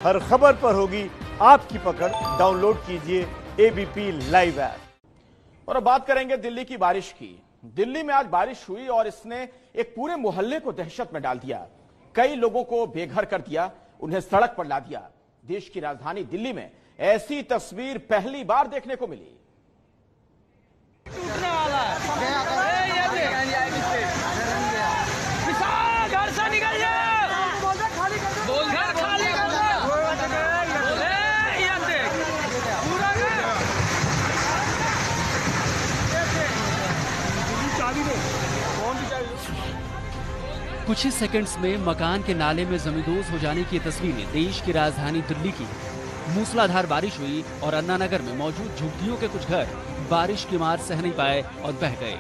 हर खबर पर होगी आपकी पकड़। डाउनलोड कीजिए एबीपी लाइव ऐप। और अब बात करेंगे दिल्ली की बारिश की। दिल्ली में आज बारिश हुई और इसने एक पूरे मोहल्ले को दहशत में डाल दिया। कई लोगों को बेघर कर दिया, उन्हें सड़क पर ला दिया। देश की राजधानी दिल्ली में ऐसी तस्वीर पहली बार देखने को मिली। घर से निकल जा, घर खाली कर दो। ये देख, पूरा कुछ ही सेकंड्स में मकान के नाले में जमींदोज हो जाने की तस्वीरें देश की राजधानी दिल्ली की। मूसलाधार बारिश हुई और अन्ना नगर में मौजूद झुग्गियों के कुछ घर बारिश की मार सह नहीं पाए और बह गए।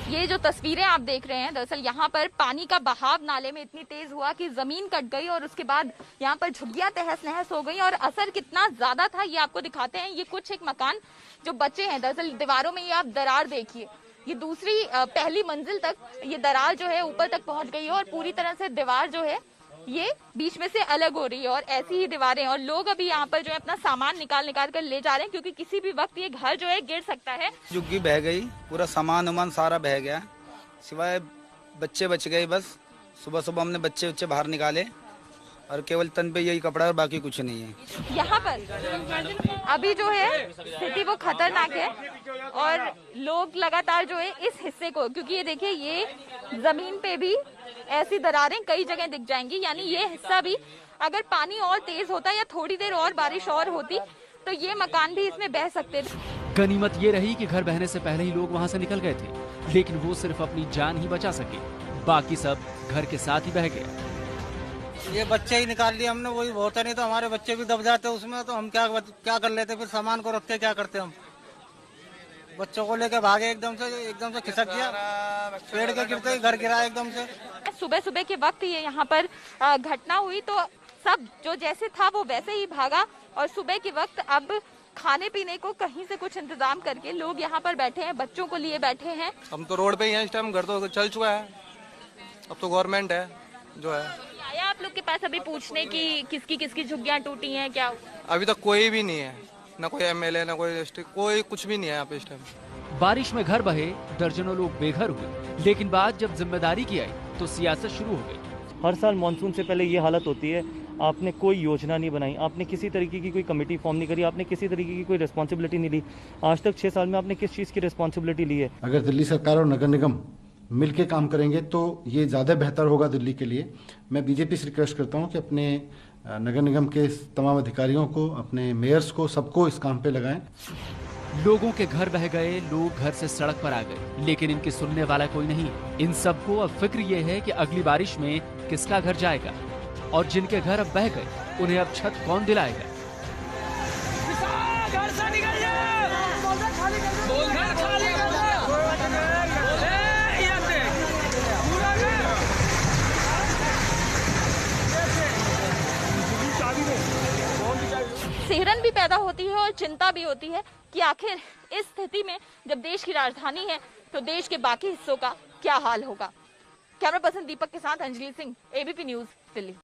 ये जो तस्वीरें आप देख रहे हैं, दरअसल यहाँ पर पानी का बहाव नाले में इतनी तेज हुआ कि जमीन कट गई और उसके बाद यहाँ पर झुग्गियां तहस नहस हो गई। और असर कितना ज्यादा था ये आपको दिखाते हैं। ये कुछ एक मकान जो बचे हैं, दरअसल दीवारों में ये आप दरार देखिए, ये दूसरी पहली मंजिल तक ये दरार जो है ऊपर तक पहुंच गई है और पूरी तरह से दीवार जो है ये बीच में से अलग हो रही है। और ऐसी ही दीवारें, और लोग अभी यहाँ पर जो है अपना सामान निकाल कर ले जा रहे हैं क्योंकि किसी भी वक्त ये घर जो है गिर सकता है। झुग्गी बह गई, पूरा सामान उमान सारा बह गया, सिवाय बच्चे बच गए। बस सुबह सुबह हमने बच्चे बाहर निकाले और केवल तन पे यही कपड़ा और बाकी कुछ नहीं है। यहाँ पर अभी जो है स्थिति वो खतरनाक है और लोग लगातार जो है इस हिस्से को, क्योंकि ये देखिए ये जमीन पे भी ऐसी दरारें कई जगह दिख जाएंगी, यानी ये हिस्सा भी अगर पानी और तेज होता या थोड़ी देर और बारिश और होती तो ये मकान भी इसमें बह सकते थे। गनीमत ये रही कि घर बहने से पहले ही लोग वहाँ से निकल गए थे, लेकिन वो सिर्फ अपनी जान ही बचा सके, बाकी सब घर के साथ ही बह गया। ये बच्चे ही निकाल लिए हमने, वही होता नहीं तो हमारे बच्चे भी दब जाते उसमें, तो हम क्या कर लेते, फिर सामान को रख के क्या करते हम। बच्चों को लेके भागे, एकदम से खिसक गया, पेड़ के गिरते ही घर गिरा एकदम से। सुबह सुबह के वक्त ये यहाँ पर घटना हुई तो सब जो जैसे था वो वैसे ही भागा और सुबह के वक्त अब खाने पीने को कहीं से कुछ इंतजाम करके लोग यहाँ पर बैठे हैं, बच्चों को लिए बैठे हैं। हम तो रोड पे ही हैं इस टाइम, घर तो चल चुका है, अब तो गवर्नमेंट है जो है। आया आप लोग के पास अभी पूछने की किसकी किसकी झुग्गियाँ टूटी हैं क्या? अभी तक कोई भी नहीं है, ना कोई एमएलए ना कोई कुछ भी नहीं है यहाँ पे इस टाइम। बारिश में घर बहे, दर्जनों लोग बेघर हुए, लेकिन बात जब जिम्मेदारी की आई तो सियासत शुरू हो गई। हर साल मानसून से पहले ये हालत होती है, आपने कोई योजना नहीं बनाई, आपने किसी तरीके की कोई कमेटी फॉर्म नहीं करी, आपने किसी तरीके की कोई रिस्पॉन्सिबिलिटी नहीं ली। आज तक 6 साल में आपने किस चीज़ की रिस्पॉन्सिबिलिटी ली है? अगर दिल्ली सरकार और नगर निगम मिलके काम करेंगे तो ये ज़्यादा बेहतर होगा दिल्ली के लिए। मैं बीजेपी से रिक्वेस्ट करता हूँ कि अपने नगर निगम के तमाम अधिकारियों को, अपने मेयर्स को, सबको इस काम पे लगाएं। लोगों के घर बह गए, लोग घर से सड़क पर आ गए, लेकिन इनकी सुनने वाला कोई नहीं। इन सबको अब फिक्र ये है कि अगली बारिश में किसका घर जाएगा और जिनके घर अब बह गए उन्हें अब छत कौन दिलाएगा। घर से निकल जा, घर खाली कर दो। ये देख, पूरा सिहरन भी पैदा होती है और चिंता भी होती है कि आखिर इस स्थिति में जब देश की राजधानी है तो देश के बाकी हिस्सों का क्या हाल होगा। कैमरा पर्सन दीपक के साथ अंजलि सिंह, एबीपी न्यूज, दिल्ली।